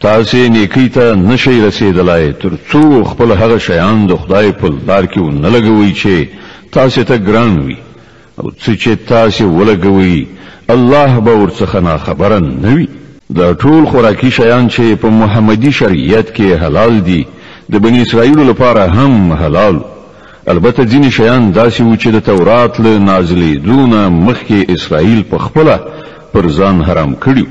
تاسې نیکی ته نشئ رسېدلی تر څو خپل هغه شیان د خدای په لار کې ونه لګوئ چې تاسې ته ګران وي او څه چې تاسې ولګوئ الله به ورڅخه ناخبره نه وي. دا ټول خوراکي شیان چې په محمدي شریعت کې حلال دي د بني اسرائیلو لپاره هم حلال. البته ځینې شیان داسې وو چې د تورات له نازلېدو نه مخکې اسرائیل په خپله پر ځان حرام کړي.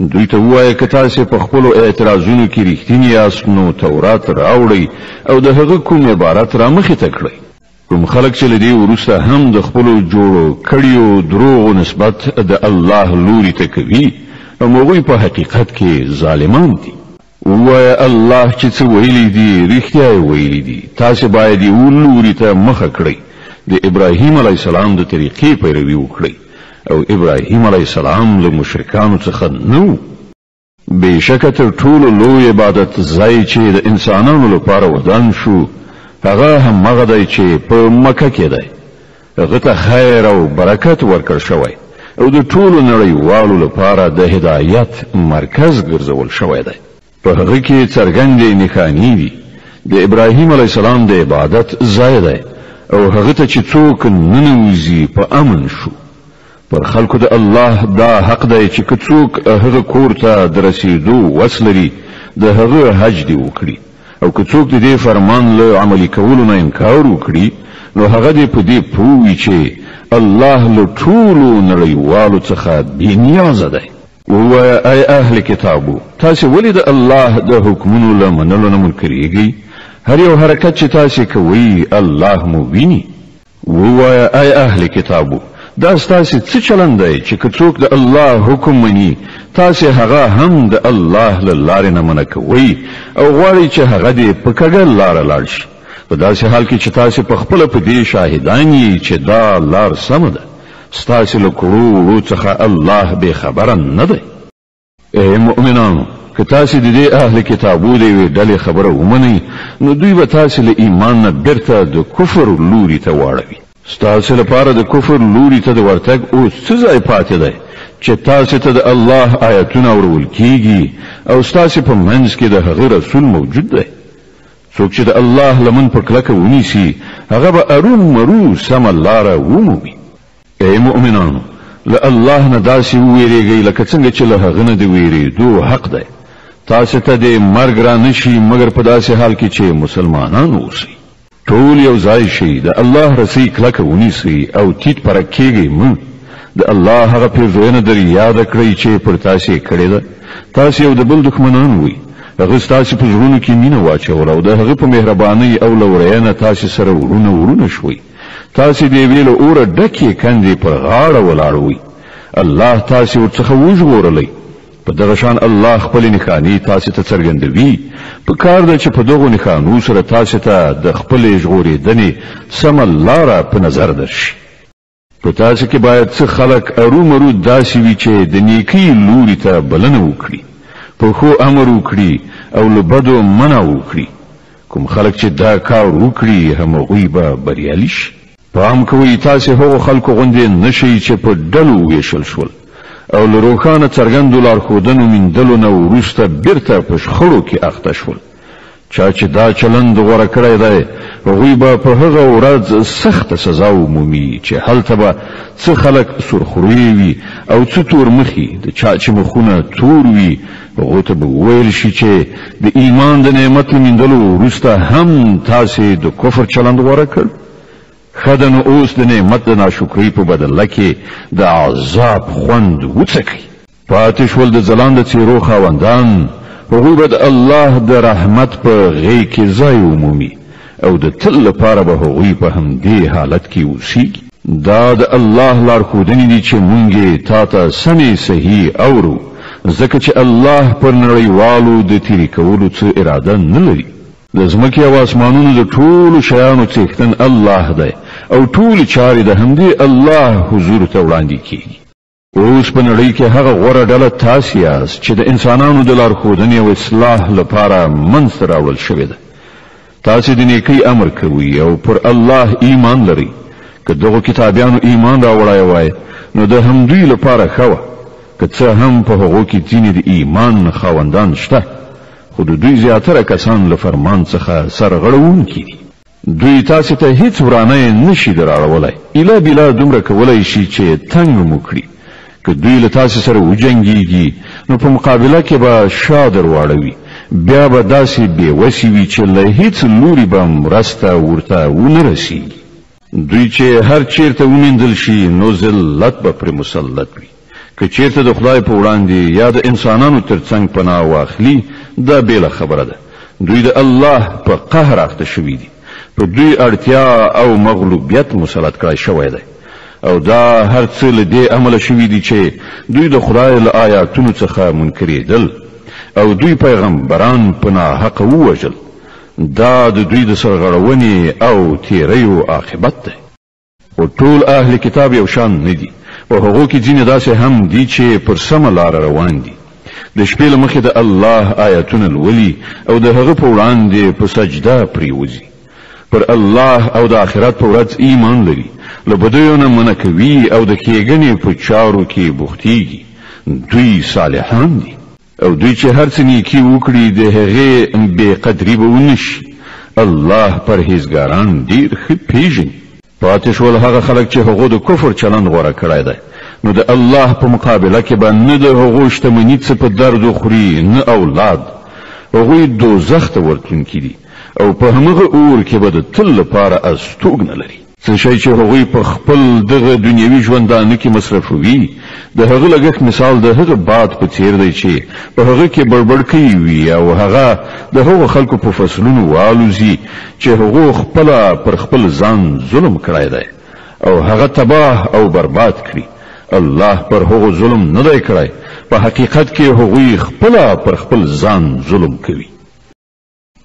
دوی ته ووایه که تاسې په خپلو اعتراضونو کې رښتیني یاست نو تورات راوړئ او د هغه کوم عبارت را مخې ته کړئ. کوم خلک چې له دې وروسته هم د خپلو جوړو کړیو دروغو نسبت د الله لوري ته کوي او هغوی په حقیقت کې ظالمان دي. ووایه الله چې څه ویلي دي رښتیا یې ویلي دي. تاسې باید یې لوري ته مخه کړئ. د ابراهیم علیه السلام د طریقې پیروي وکړئ او ابراهیم علیه السلام له مشرکانو څخه نه و. بېشکه تر ټولو لوی عبادت ځای چې د انسانانو لپاره ودان شو هغه همغه دی چې په مکه کې دی. هغه ته خیر او برکت ورکړ شوی او د ټولو نړیوالو لپاره د هدایت مرکز ګرځول شوی دی. په هغه کې څرګندې نښانې دي. د ابراهیم علیه السلام د عبادت ځای دی او هغه ته چې څوک ننوځي په امن شو. پر خلکو د الله دا حق دی چې که څوک هغه کور ته د رسیدو وس لري د هغه حج دې وکړي او که څوک د دې فرمان له عملي کولو نه انکار وکړي نو هغه دې په دې پوه وي چې الله له ټولو نړیوالو څخه بېنیازه دی. ووایه ای اهل کتابو تاسې ولې د الله د حکمونو له منلو نه منکرېږئ؟ هر یو حرکت چې تاسې کوئ الله مو ویني. ووایه ای اهل کتابو دا ستاسې څه چلند دی چې که څوک د الله حکم مني تاسې هغه هم د الله له لارې نه منع کوئ او غواړئ چې هغه دې په کږه لاره لاړ شي په داسې حال کې چې تاسې په خپله په دې شاهدان یې چې دا لار سمه ده. ستاسې له کړو وړو څخه الله بې خبره نه دی. ای مؤمنانو که تاسې د دې اهل کتابو د یوې ډلې خبره ومنئ نو دوی به تاسې له ایمان نه بیرته د کفر لوري ته واړوي. ستاسې لپاره د کفر لوري ته د ورتګ اوس څه ځای پاتې دی چې تاسې ته د الله آیتونه اورول کیږي او ستاسې په منځ کې د هغه رسول موجود دی. څوک چې د الله لمن په کلکه ونیسي هغه به ارومرو سمه لاره ومومي. ای مؤمنانو له الله نه داسې وویریږئ لکه څنګه چې له هغه نه د ویرېدو حق دی. تاسې ته د مرګ را نشي مګر په داسې حال کې چې مسلمانان اوسئ. ټول یو ځای شي د الله رسۍ کلکه ونیسئ او ټیټ پرک کېږئ مه. د الله هغه پیرزوینه در یاده کړئ چې پر تاسې کړې ده. تاسې یو د بل دښمنان وئ. هغه ستاسې په زړونو کې مینه واچوله او د هغه په مهربانۍ او لورینه تاسې سره ورونه شوئ. تاسې د یوې له اوره ډکې کندې په غاړه ولاړ وئ. الله تاسې ورڅخه وژغورلی. په دغه شان الله خپلې نښانې تاسې ته څرګندوي. په کار ده چې په دغو نښانو سره تاسې ته د خپلې ژغورېدنې سمه لاره په نظر درشي. په تاسې کې باید څه خلک ارومرو داسې وي چې د نیکۍ لوري ته بلنه وکړي په ښو امر وکړي او له بدو منع وکړي. کوم خلک چې دا کار وکړي همغوی به بریالي شي. پام کوئ تاسې هغو خلکو غوندې نشئ چې په ډلو ویشل شول او له روښانه څرګندو لارښودنو میندلو نه وروسته بیرته په شخړو کې اخته شول. چا چې دا چلند غوره کړی دی هغوی به په هغه ورځ سخته سزا ومومي چې هلته به څه خلک سرخوروي وي او څه تور مخي. د چا چې مخونه تور وي هغو ته به وویل شي چې د ایمان د نعمت له میندلو وروسته هم تاسې د کفر چلند غوره کړ. ښه ده نو اوس د نعمت د ناشکرۍ په بدله کې د عذاب خوند وڅکئ. پاتې شول د ځلانده څېرو خاوندان هغوی به د الله د رحمت په غېږ کې ځای ومومي او د تل لپاره به هغوی په همدې حالت کې اوسیږي. دا د الله لارښودنې دي چې مونږ یې تا ته سمې صحیح اورو ځکه چې الله پر نړیوالو د تېرې کولو څه اراده نه لري. د ځمکې او اسمانونو د ټولو شیانو څښتن الله دی او ټولې چارې د همدې الله حضور ته وړاندې کیږي. اوس په نړۍ کې هغه غوره ډله تاسې یاست چې د انسانانو د لارښودنې او اصلاح لپاره منځته راوړل شوې ده. تاسې د نیکۍ امر کوئ او پر الله ایمان لرئ. که دغو کتابیانو ایمان راوړی وای نو د همدوی لپاره ښه وه. که څه هم په هغو کې ځینې د ایمان خاوندان شته خو د دوی زیاتره کسان له فرمان څخه سرغړونکي دي. دوی تاسو ته هیڅ ورانه نشي دراړولای، اله بلا دومره کولای شي چې تنگ مو کړي. که دوی له تاسو سره وجنګيږي نو په مقابله کې به شادر واړوي، بیا به داسې بې وسې وي چې له هیڅ لوري به مرسته ورته ونه رسیږي. دوی چې هر چیرته ومندل شي نو ذلت به پر مسلط وي. که چیرته د خدای په وړاندې یا د انسانانو ترڅنګ پناه واخلي دا بیله خبره ده. دوی د الله په قهر اخته شوي دي، په دوی اړتیا او مغلوبیت مسلط کړی شوی دی، او دا هر څه له دې عمله شوي دي چې دوی د خدای له آیاتونو څخه منکرېدل او دوی پیغمبران په ناحقه ووژل. دا د دوی د سرغړونې او تیریو عاقبت دی. او ټول اهل کتاب یو شان نه دي، او هغو کې ځینې داسې هم دي چې پر سمه لاره روان دي. د شپې له مخې د الله آیاتونه لولي او د هغه په وړاندې په سجده پریوځي. پر الله او د آخرت په ورځ ایمان لري، له بدیو نه منع کوي او د ښېګڼې په چارو کې بوختېږي. دوی صالحان دي، او دوی چې هر څه نیکي وکړي د هغې بې قدري به ونه شي. الله پرهیزګاران ډېر ښه پېژني. پاتې شول هغه خلک چې هغو د کفر چلند غوره کړی دی، نو د الله په مقابله کې به نه د هغو شتمني څه په درد وخوري نه اولاد. هغوی دوزخ ته ورتلونکي دي، او په همغه اور کې به د تل لپاره استوګنه لري. څه شی چې هغوی په خپل دغه دنیوي ژوندانه کې مصرفوي د هغه لګښت مثال د هغه باد په څیر دی چې په هغه کې بړبړ کوي وي، او هغه د هغو خلکو په فصلونو والوزي چې هغو خپله پر خپل ځان ظلم کړی دی او هغه تباه او برباد کړي. الله پر هغو ظلم نه دی کړی، په حقیقت کې هغوی خپله پر خپل ځان ظلم کوي.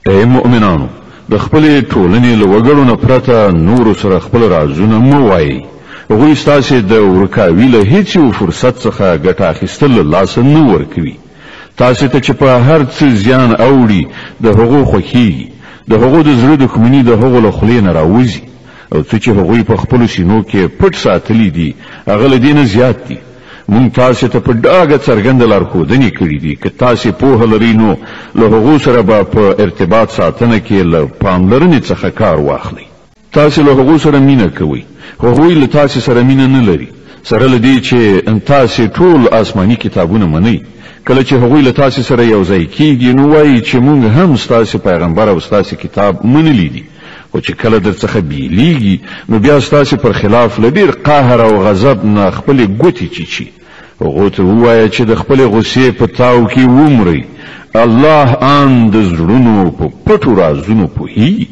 ای مؤمنانو، د خپل ټولنې له وګړو نه پرته نور سره خپل رازونه مو وایي. هغوی ستاسې د ورکاوي له هیڅ یو فرصت څخه ګټه اخیستل له لاسه نه ورکوي. تاسې ته چې په هر څه زیان اوړي د هغو خوښیږي، د هغو د زړه دښمني د هغو له خولې نه راوځي، او څه چې هغوی په خپلو سینو کې پټ ساتلي دي هغه له دې نه زیات دي. مونږ تاسو ته په ډاګه څرګنده لارښودنې کړې دي. که تاسو پوهه لرئ نو له هغو سره به په ارتباط ساتنه کې له پاملرنې څخه کار واخلئ. تاسو له هغو سره مینه کوئ، هغوی له تاسو سره مینه نه لري، سره له دې چې تاسو ټول آسماني کتابونه منئ. کله چې هغوی له تاسو سره یو ځای کېږي نو وایي چې مونږ هم ستاسو پیغمبر او ستاسو کتاب منلی دي، خو چې کله درڅخه بیلیږي نو بیا ستاسو پر خلاف له ډېر قهر او غضب نه خپلې ګوتې چیچي. هغو ته ووایه چې د خپلې غصې په تاو کې ومرئ. الله ان د زړونو په پټو رازونو پوهیږي.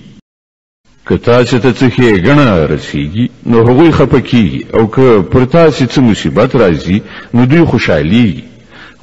که تاسو ته څه ښېګڼه رسیږي نو هغوی خفه کېږي، او که پر تاسو څه مصیبت راځي نو دوی خوشحالیږي.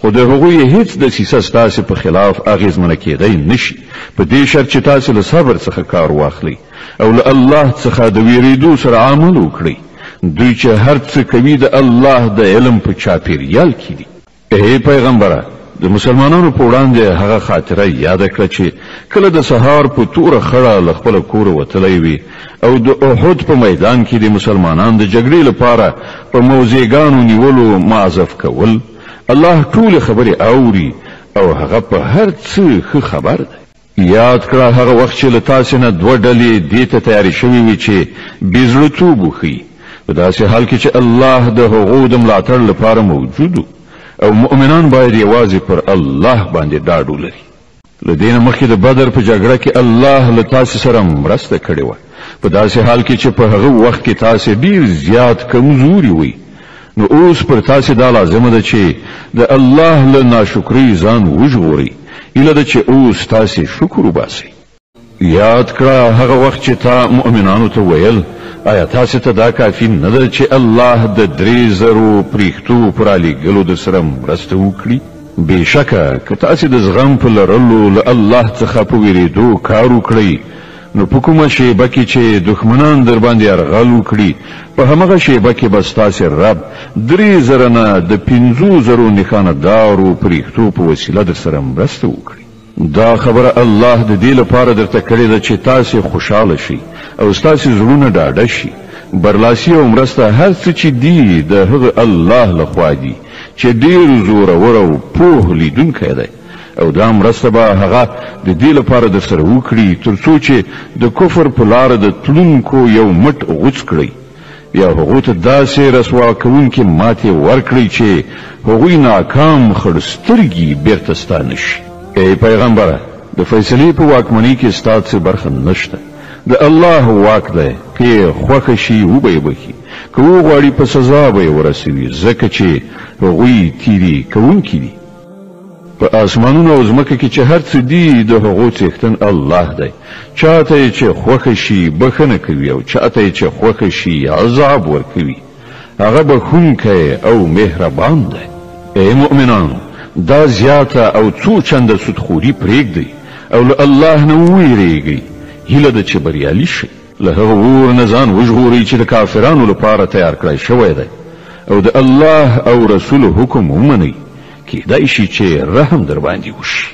خو د هغوی هیڅ دسیسه ستاسو په خلاف اغېزمنه کېدی نشي، په دې شرط چې تاسو له صبر څخه کار واخلئ او له الله څخه د ویریدو سره عمل وکړئ. دوی چې هر څه کوي د الله د علم په چاپیریال کې دي. ای پیغمبره، د مسلمانانو په وړاندې هغه خاطره یاد کړه چې کله د سهار په توره خړه له خپله کوره وتلی وي او د احد په میدان کې د مسلمانانو د جګړې لپاره په موضعګانو نیولو معذف کول. الله ټول خبرې اوري او هغه په هر څه ښه خبر دی. یاد کړه هغه وخت چې له تاسو نه دوه ډلې دې ته تیارې شوې وي چې بې زړهتوب وښیي، په داسې حال کې چې الله د هغو د ملاتړ لپاره موجود و، او مؤمنان باید یوازې پر الله باندې ډاډ ولري. له دې نه مخکې د بدر په جګړه کې الله له تاسو سره مرسته کړې وه، په داسې حال کې چې په هغه وخت کې تاسو ډېر زیات کمزوري وئ. نو اوس پر تاسو دا لازمه ده چې د الله له ناشکرۍ ځان وژغورئ، ایله ده چې اوس تاسو شکر وباسئ. یاد کړه هغه وخت چې تا مؤمنانو ته ویل آیا تاسو ته دا کافي نه ده چې الله د 3,000 پریښتو پر علیګلو د سره مرسته وکړي؟ بېشکه که تاسو د زغم په لرلو له الله څخه په ویرېدو کار وکړئ نو په کومه شیبه کې چې دښمنان در باندې یرغل وکړي په همغه شیبه کې به ستاسې رب 3,000 نه د 5,000 نښانهدارو پریښتو په وسیله در سره مرسته وکړي. دا خبره الله د دې لپاره درته کړې ده چې تاسو خوشحاله شئ او ستاسو زړونه ډاډه شي. برلاسي او مرسته هر څه چې دی د هغه الله لخوا دی چې ډېر زورور او پوه لیدونکی دی، او دا مرسته به هغه د دې لپاره در سره وکړي تر څو چې د کفر په لاره د تلونکو یو مټ غوڅ کړي یا هغوی ته داسې رسوا کوونکې ماتې ورکړي چې هغوی ناکام خړسترګي بیرته ستانه شي. ای پیغمبره د فیصلې په واکمنۍ کې ستا څه برخه نشته. د الله واک دی که خوښه شي وبه یې بخي که وغواړي په سزا به یې ورسوي ځکه چې هغوی تیری کوونکي دي. په آسمانونو او ځمکه کې چې هر څه دي د هغو څښتن الله دی. چاته چې خوښه شي بخنه کوي او چاته چې خوښه شي عذاب ورکوي. هغه بخښونکی او مهربان دی. ای مؤمنانو دا زیاته او څو چنده سودخوري پرېږدئ او له الله نه وویریږئ هیله ده چې بریالي شئ. له هغه اور نه ځان وژغورئ چې د کافرانو لپاره تیار کړی شوی دی او د الله او رسول حکم ومنئ کیدای شي چې رحم در باندې وشي.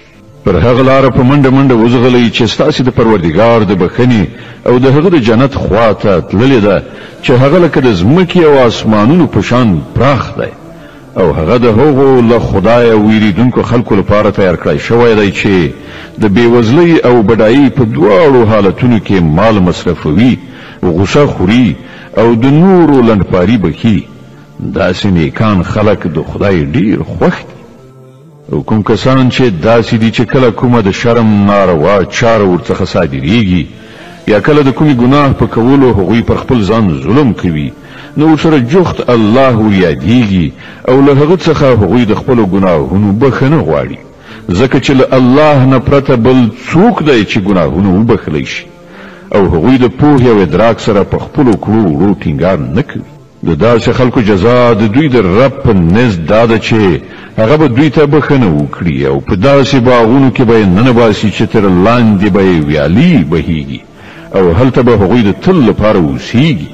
پر هغه لاره په منډه منډه وځغلئ چې ستاسې د پروردګار د بخښنې او د هغه د جنت خوا ته تللې ده چې هغه لکه د ځمکې او آسمانونو په شان پراخ دی او هغه د هغو له خدای ویریدونکو خلکو لپاره تیار کړی شوی دی چې د بېوزلۍ او بډایۍ په دواړو حالتونو کې مال مصرفوي غوسه خوري او د نورو لنډپاري بخي. داسې نیکان خلک د خدای ډیر خوښ دي. او کوم کسان چې داسې دي چې کله کومه د شرم ناروا چاره ورڅخه صادریږي یا کله د کومې ګناه په کولو هغوی پر خپل ځان ظلم کوي نو سره جوخت الله وریادیږي او له هغه څخه هغوی د خپلو ګناهونو بخښنه غواړي ځکه چې له الله نه پرته بل څوک دی چې ګناهونه وبخلی شي او هغوی د پوهې او ادراک سره په خپلو کړو وړو ټینګار نه کوي. د داسې خلکو جزا د دوی د رب په نزد دا ده چې هغه به دوی ته بخښنه وکړي او په داسې باغونو کې به یې ننباسي چې تر لاندې به یې ویالې بهیږي او هلته به هغوی د تل لپاره اوسیږي.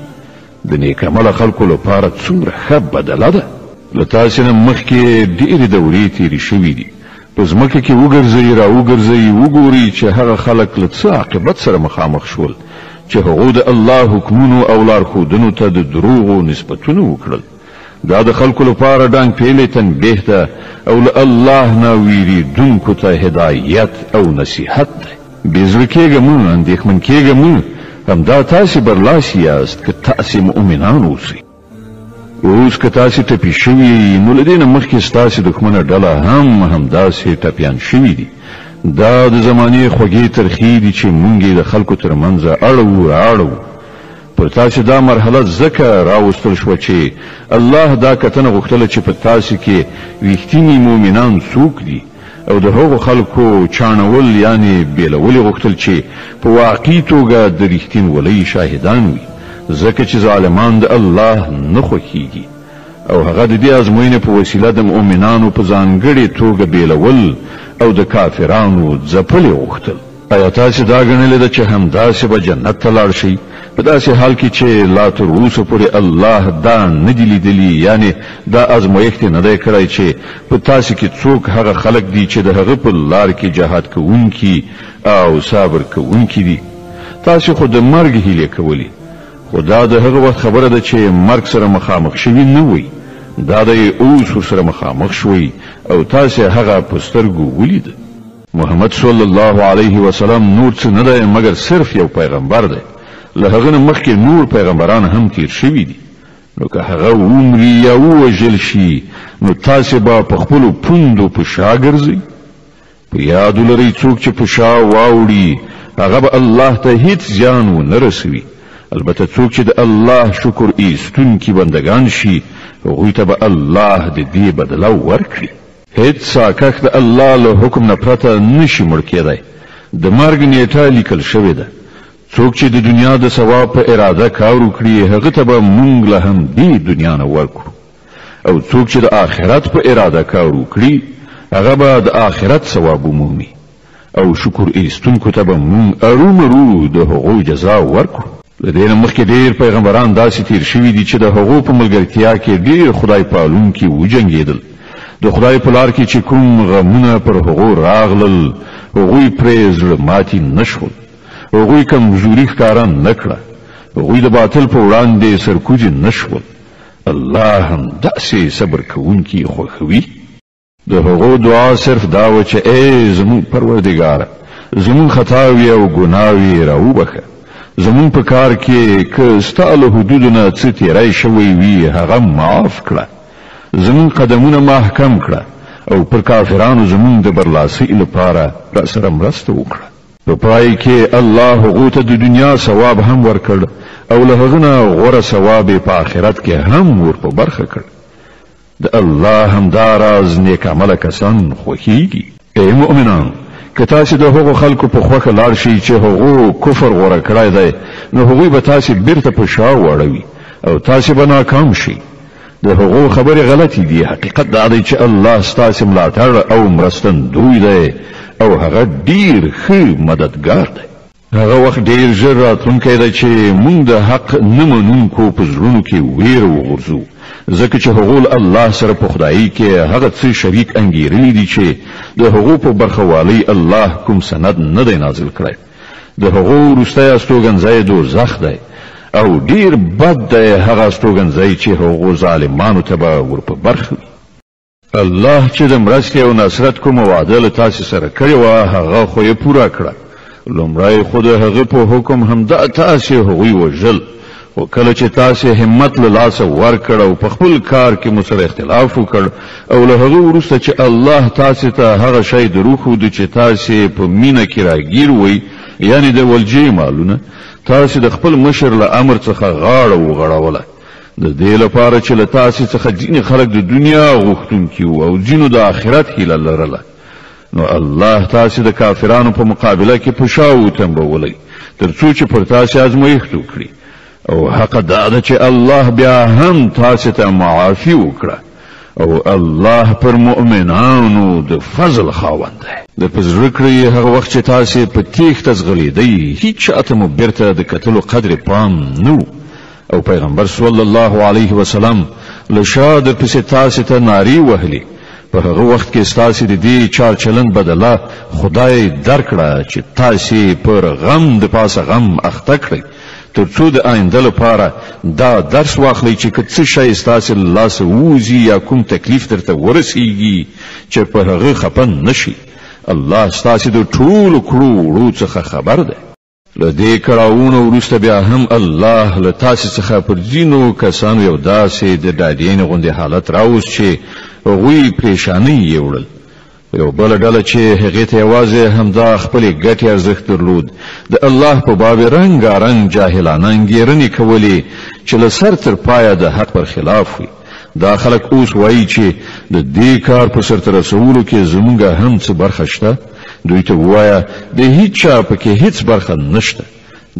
د نیکعمله خلکو لپاره څومره ښه بدله ده. له تاسې نه مخکې ډېرې دورې تېرې شوي دي. په ځمکه کې وګرځئ را وګرځئ وګورئ چې هغه خلک له څه عاقبت سره مخامخ شول چې هغوی د الله حکمونو او لارښودنو ته د دروغو نسبتونه وکړل. دا د خلکو لپاره ډانګ پیلې تنبیه ده او له الله نه ویریدونکو ته هدایت او نصیحت ده. بېزړه کېږه مه اندېښمن کېږه مه همدا تاسې برلاسي یاست که تاسې مؤمنان اوسئ. اوس که تاسې ټپي شوي نو له دې نه مخکې ستاسې دښمنه ډله هم همداسې ټپیان شوي دي. دا د زمانې خوږې ترخې دي چې مونږ یې د خلکو ترمنځ اړوو رااړوو. پر تاسې دا مرحله ځکه راوستل شوه چې الله دا کتنه غوښتله چې په تاسې کې رښتیني مؤمنان څوک دي او د هغو خلکو چاڼول یعنی بیلول غوښتل چې په واقعي توګه د رښتینولۍ شاهدان وي ځکه چې ظالمان د الله نه خوښیږي او هغه د دې ازموینې په وسیله د مؤمنانو په ځانګړې توګه بیلول او د کافرانو ځپلې غوښتل. ایا تاسې دا ګڼلې ده چې همداسې به جنت ته لاړ شئ په داسې حال کې چې لا تر اوسه پورې الله دا نه دي لیدلي یعنی دا ازمایښت نه دی کړی چې په تاسې کې څوک هغه خلک دي چې د هغه په لار کې جهاد کوونکي او صبر کوونکي دي. تاسې خو د مرګ هیلې کولې خو دا د هغه وخت خبره ده چې مرګ سره مخامخ شوي نه وئ. دا د اوس سره مخامخ شوي او تاسې هغه په سترګو ولید. محمد صلی الله علیه وسلم نور څه نه دی مګر صرف یو پیغمبر دی. له هغه نه مخکې نور پیغمبران هم تیر شوي دي. نو که هغه ومري یا ووژل شي نو تاسې به په خپلو پوندو په شا ګرځئ. په یاد ولرئ څوک چې په شا واوړي هغه به الله ته هیڅ زیان ونه رسوي. البته څوک چې د الله شکر ایستونکي بندگان شي هغوی ته به الله د دې بدله ورکړي. هیڅ ساکښ د الله له حکم نه پرته نشي مړ کېدی. د مرګ نیټه لیکل شوې ده. څوک چې د دنیا د ثواب په اراده کار وکړي هغه ته به مونږ له هم دې دنیا نه ورکړو او څوک چې د آخرت په اراده کار وکړي هغه به د آخرت ثواب ومومي او شکر ایستونکو ته به مونږ ارومرو د هغو جزا ورکړو. له دې نه مخکې ډېر پیغمبران داسې تیر شوي دي چې د هغو په ملګرتیا کې ډېر خدای پالونکي وجنګېدل. د خدای په لار کې چې کوم غمونه پر هغو راغلل هغوی پرې زړه ماتي نه شول. هغوی کمزوري ښکاره نه کړه. هغوی د باطل په وړاندې سرکوزي نه شول. الله هم داسې صبر کوونکي خوښوي. د هغو دعا صرف دا و چې ای زمون پروردګار زمون خطاوی او ګناوی راوبخه زمون په کار کې که ستا له حدودونه څه تیری شوی وي هغه معاف کړه زمون قدمونه محکم کړه او پر کافرانو زمون د برلاسۍ لپاره را سره مرسته وکړه په پای کې الله هغو ته د دنیا ثواب هم ورکړ او له هغه نه غوره ثواب په آخرت کې هم ور په برخه کړ د الله همدا راز نیک عمله کسان خوښیږي ای مؤمنان که تاسو د هغو خلکو په خوښه لاړ شئ چې هغو کفر غوره کړی دی نو هغوی به تاسو بیرته په شا واړوي او تاسو به ناکام شئ د هغو خبرې غلطې دي حقیقت دا دی چې الله ستاسو ملاتړ او مرستندوی دی او هغه ډیر ښه مددگار دی هغه وخت ډیر ژر راتلونکی دی چې موږ د حق نه منونکو په زړونو کې ویره وغورځو ځکه چې هغو الله سره په خدایي کې هغه څه شریک انګیرلي دي چې د هغو په برخوالۍ الله کوم سند نه دی نازل کړی د هغو وروستی استوګنځی دوزخ دی او ډیر بد دی هغه استوګنځی چې هغو ظالمانو ته به ور په برخه وي الله چې د مرستې او نصرت کومه وعده له تاسو سره کړې وه هغه خو یې پوره کړه لومړی خو د هغه په حکم همدا تاسو هغوی وژل خو کله چې تاسو همت له لاسه ورکړ او په خپل کار کې مو سره اختلاف وکړ او له هغه وروسته چې الله تاسو ته هغه شی دروښود چې تاسو په مینه کې راګیر وئ یعنی د ولجې مالونه تاسو د خپل مشر له امر څخه غاړه وغړوله د دې لپاره چې له تاسو څخه ځینې خلک د دنیا غوښتونکي وو او ځینو د آخرت هیله لرله نو الله تاسو د کافرانو په مقابله کې په شا وتمبولی تر څو چې پر تاسو ازمایښت وکړي او حق دا ده چې الله بیا هم تاسو ته معافي وکړه او الله پر مؤمنانو د فضل خاوند دی د پزړه کړی هغه وخت چې تاسو په تیښته ځغلېدئ هیڅ چاته مو بیرته د کتلو قدر پام نو او پیغمبر صلی الله علیه وسلم له شا درپسې تاسو ته نارې وهلې په هغه وخت کې ستاسو د دې چار چلند بدله خدای درکړه چې تاسو پر غم د پاسه غم اخته کړئ تر څو د آینده لپاره دا درس واخلئ چې که څه شی ستاسو له لاسه ووځي یا کوم تکلیف درته ورسیږي چې په هغه خفه نشئ الله ستاسو د ټولو کړو وړو څخه خبر دی له دې کړاوونو وروسته بیا هم الله له تاسو څخه پر ځینو کسانو یو داسې د ډاډینې غوندې حالت راوست چې هغوی پریشانۍ یې وړل یو بل ډله چې هغې ته یوازې همدا خپلې ګټې ارزښت درلود د الله په باب رنګارنګ جاهلانه انګېرنې کولې چې له سر تر پایه د حق پر خلاف وي دا خلک اوس وایي چې د دې کار په سرته رسولو کې زموږ هم څه برخه شته دوی ته ووایه د هیڅ چا پکې هیڅ برخه نشته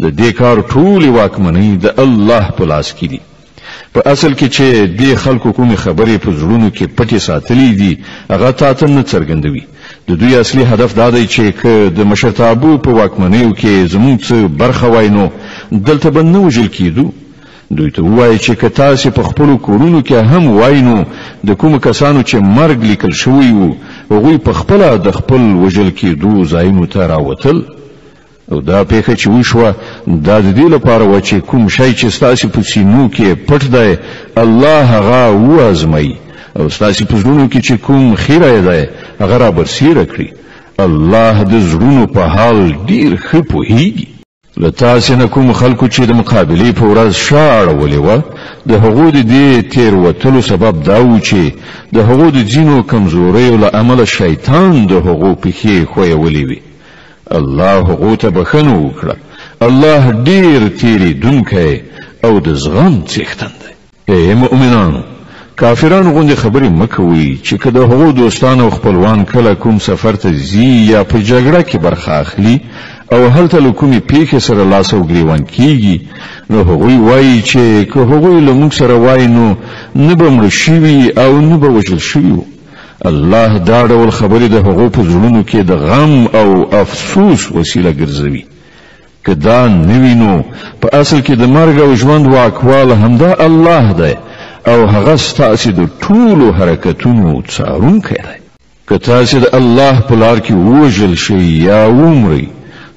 د دې کار ټولې واکمنۍ د الله په لاس کې دي په اصل کې چې دې خلکو کومې خبرې په زړونو کې پټې ساتلې دي هغه تاته نه څرګندوي د دوی اصلي هدف دا دی چې که د مشرتابو په واکمنیو کې زموږ څه برخه وای نو دلته به نه وژل کېدو دوی ته ووایي چې که تاسې په خپلو کورونو کې هم وای نو د کومو کسانو چې مرګ لیکل شوی وو هغوی په خپله د خپل وژل کېدو ځایونو ته راوتل او دا پیښه چې وشوه دا د دې لپاره و چې کوم شی چې ستاسو په سینو کې پټ دی الله هغه وازمایي او ستاسو په زړونو کې چې کوم خیره دی هغه را برسیره کړي الله د زړونو په حال ډیر ښه پوهیږي له تاسو نه کوم خلکو چې د مقابلې په ورځ شا اړولې وه د هغو د دې تېروتلو سبب دا و چې د هغو د ځینو کمزوریو له امله شیطان د هغو پښې ښویولې وي الله هغو ته بخښنه وکړه الله ډیر تېرېدونکی او د زغم څښتن دی ای مؤمنانو کافرانو غوندې خبرې مه کوئ چې که د هغو دوستان او خپلوان کله کوم سفر ته ځي یا په جګړه کې برخه اخلي او هلته له کومې پیښې سره لاس او ګریوان کیږي نو هغوی وایي چې که هغوی له موږ سره وای نو نه به مړه شوي او نه به وژل شوي وو الله دا ډول خبرې د هغو په زړونو کې د غم او افسوس وسیله ګرځوي که دا نه وي نو په اصل کې د مرګ او ژوند واکواله همدا الله دی او هغه ستاسو د ټولو حرکتونو څارونکی دی که تاسو د الله په لار کې ووژل شئ یا ومرئ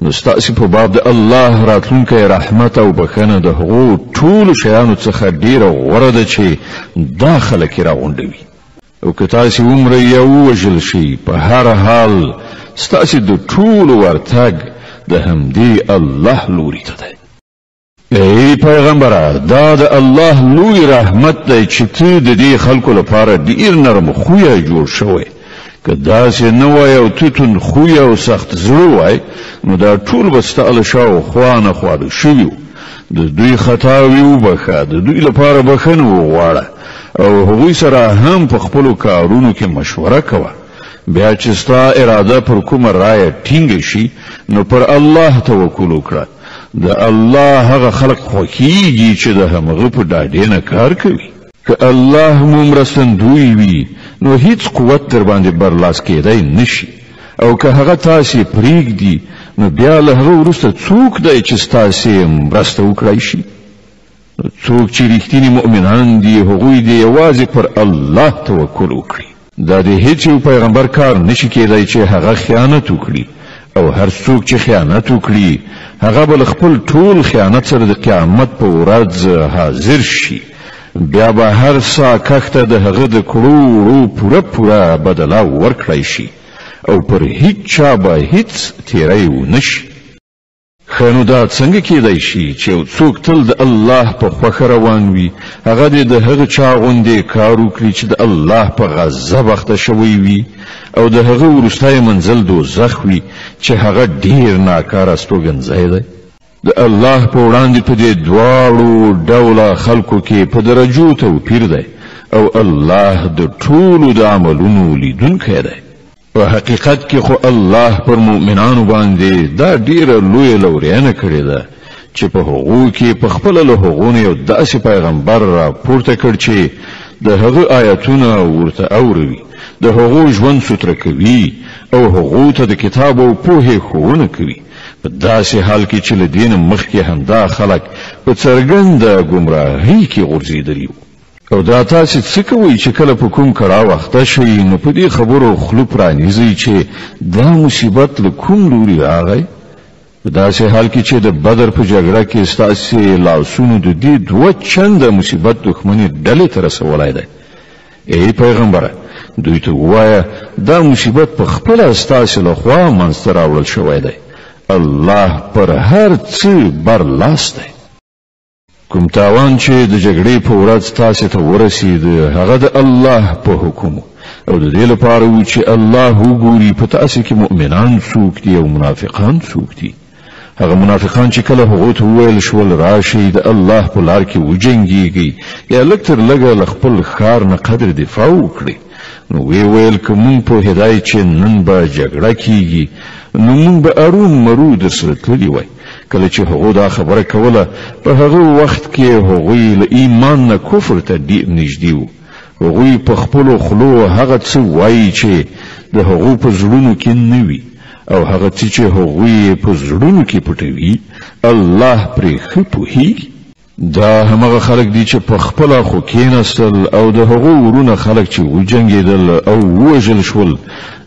نو ستاسو په باب د الله راتلونکی رحمت او بخښنه د هغو ټولو شیانو څخه ډیره غوره ده چې دا خلک یې راغونډوي او که تاسې عمره یا ووژل شي په هر حال ستاسې د ټولو ورتګ د همدې الله لوري ته دی. ای پیغمبره دا د الله لوی رحمت دی چې ته د دې خلکو لپاره ډیر نرم خویه جوړ شوی. که داسې نه وای او ته توند خویه او سخت زړه وای نو دا ټول به ستا له شاوخوا نه خواړه شوي وو. د دوی خطاوې وبخه، د دوی لپاره بخښنه وغواړه او هغوی سره هم په خپلو کارونو کې مشوره کوه. بیا چې ستا اراده پر کومه رایه ټینګه شي نو پر الله توکل وکړه. د الله هغه خلق خوښیږي چې د همغه په ډاډې نه کار کوي. که الله مو مرستندوی وي نو هیڅ قوت در باندې برلاس کېدای نشي، او که هغه تاسې پرېږدي نو بیا له هغه وروسته څوک دی چې ستاسې مرسته وکړای شي؟ څوک چې رښتیني مؤمنان دي هغوی دې یوازې پر الله توکل وکړي. دا د هیڅ یو پیغمبر کار نشي کېدای چې هغه خیانت وکړي، او هر څوک چې خیانت وکړي هغه به خپل ټول خیانت سره د قیامت په ورځ حاضر شي. بیا به هر سا کښته د هغه د کړو پوره بدله ورکړی شي او پر هیڅ چا به هیڅ تیری ونشي. ښه نو دا څنګه کېدای شي چې یو څوک تل د الله په خوښه روان وي، هغه دې د هغه چا غوندې کار وکړي چې د الله په غضب اخته شوی وي او د هغه وروستی منزل دوزخ وي چې هغه ډیر ناکاره استوګنځی دی. د الله په وړاندې په دې دواړو ډوله خلکو کې په درجو توپیر دی او الله د ټولو د عملونو لیدونکی دی. په حقیقت کې خو الله پر مؤمنانو باندې دا ډیره لویه لورینه کړې ده چې په هغو کې په خپله له هغو نه یو داسې پیغمبر راپورته کړ چې د هغه آیتونه ورته اوروي، د هغو ژوند سوتره کوي او هغو ته د کتاب او پوهې ښوونه کوي. په داسې حال کې چې له دې نه مخکې همدا خلک په څرګنده ګمراهۍ کې غورځېدلي وو. او دا تاسې څه کوئ چې کله په کوم کړاو اخته شئ نو په دې خبرو خوله پرانیزئ چې دا مصیبت له کوم لوري راغی؟ په داسې حال کې چې د بدر په جګړه کې ستاسې لاسونو د دې دوه چنده مصیبت دښمني ډلې ته رسولی دی. ای پیغمبره دوی ته ووایه دا مصیبت په خپله ستاسې لخوا منځته راوړل شوی دی. الله پر هر څه برلاس دی. کوم تاوان چې د جګړې په ورځ تاسې ته ورسید هغه د الله په حکم او د دې لپاره و چې الله وګوري په تاسې کې مؤمنان څوک دي او منافقان څوک دي. هغه منافقان چې کله هغو ته وویل شول راشئ د الله په لار کې وجنګېږئ یا لږ تر لږه له خپل ښار نه قدر دفاع وکړئ نو وی ویل که مونږ پوهېدای چې نن به جګړه کیږي نو مونږ به اروم مرو درسره تللي وای. کله چې هغو دا خبره کوله په هغه وخت کې هغوی له ایمان نه کفر ته ډېر نږدې وو. هغوی په خپلو خولو هغه څه وایي چې د هغو په زړونو کې نه وي او هغه څه چې هغوی په زړونو کې پټوي الله پرې ښه پوهېږي. دا همغه خلک دي چې په خپله خو کېناستل او د هغو ورونه خلک چې وجنګېدل او ووژل شول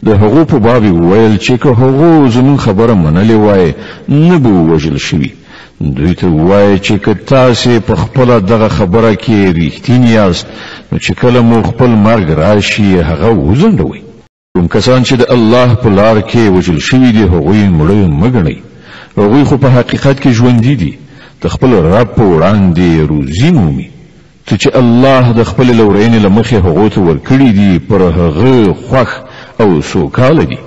د هغو په باب وویل چې که هغو زموږ خبره منلې وای نه به ووژل شوي. دوی ته ووایه چې که تاسې په خپله دغه خبره کې رښتیني یاست نو چې کله مو خپل مرګ راشي هغه وځنډوئ. کوم کسان چې د الله په لار کې وژل شوي دي هغوی مړه مه ګڼئ. هغوی خو په حقیقت کې ژوندي دي، د خپل رب په وړاندې روزي مومي. ته چې الله د خپل لورینې له مخې هغو ته ورکړي دي پر هغه خوښ او سوکاله دي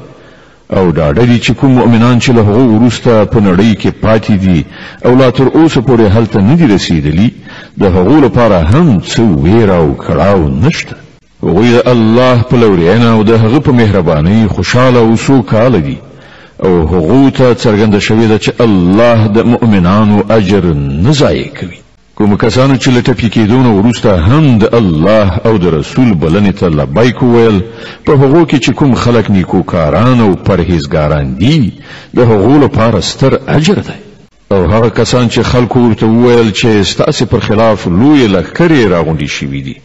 او ډاډه دي چې کوم مؤمنان چې له هغو وروسته په نړۍ کې پاتې دي او لا تر اوسه پورې هلته نه دي رسېدلي د هغو لپاره هم څه ویره او کړاو نشته. هغوی د الله په لورینه او د هغه په مهربانۍ خوشحاله او سوکاله دي او هغو ته څرګنده شوې ده چې الله د مؤمنانو اجر نه ضایع کوي. کوم کسانو چې له ټپي کېدو نه وروسته هم د الله او د رسول بلنې ته لبیک وویل په هغو کې چې کوم خلک نیکوکاران او پرهیزګاران دي د هغو لپاره ستر اجر دی. او هغه کسان چې خلکو ورته وویل چې ستاسې پر خلاف لویې لښکرې راغونډې شوي دي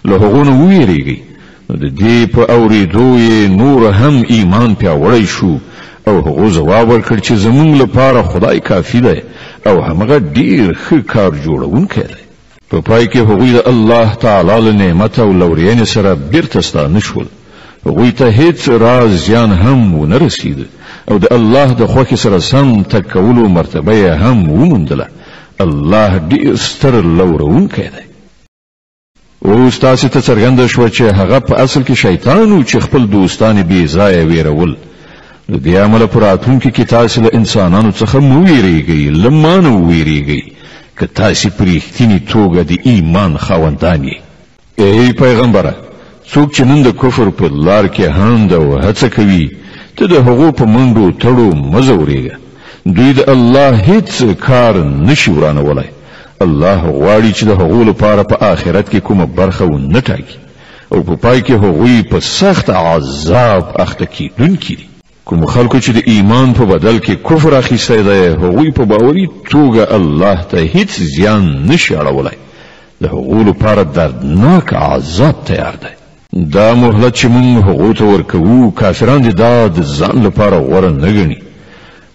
له هغو نه وویریږئ نو د دې په اورېدو یې نور هم ایمان پیاوړی شو او هغو ځواب ورکړ چې زموږ لپاره خدای کافي دی او همغه ډیر ښه کار جوړونکی دی. په پای کې هغوی د الله تعالی له نعمت او لورینې سره بیرته ستانه شول. هغوی ته هیڅ راز زیان هم ونه رسید او د الله د خوښې سره سم تګ کولو مرتبه یې هم وموندله. الله ډېر ستر لورونکی دی. اوس تاسې ته څرګنده شوه چې هغه په اصل کې شیطان و چې خپل دوستان بې ځایه ویرول. د دې امله په راتلونکي کې تاسې له انسانانو څخه مه ویرېږئ، له ما نه وویرېږئ که تاسې په رښتینې توګه د ایمان خاوندان یې. ای پیغمبره، څوک چې نن د کفر په لار کې هاند او هڅه کوي، ته د هغو په منډو تړو مه ځورېږه. دوی د الله هیڅ کار نشي ورانولی. الله غواړي چې د هغو لپاره په آخرت کې کومه برخه ونه ټاکي او په پای کې هغوی په سخت عذاب اخته کیدونکي دي. کوم خلکو چې د ایمان په بدل کې کفر اخیستی دی، هغوی په باوري توګه الله ته هیڅ زیان نشي اړولی. د هغو لپاره دردناک عذاب تیار دی. دا مهلت چې موږ هغو ته ورکوو، کافران دي دا د ځان لپاره غوره نه ګڼي.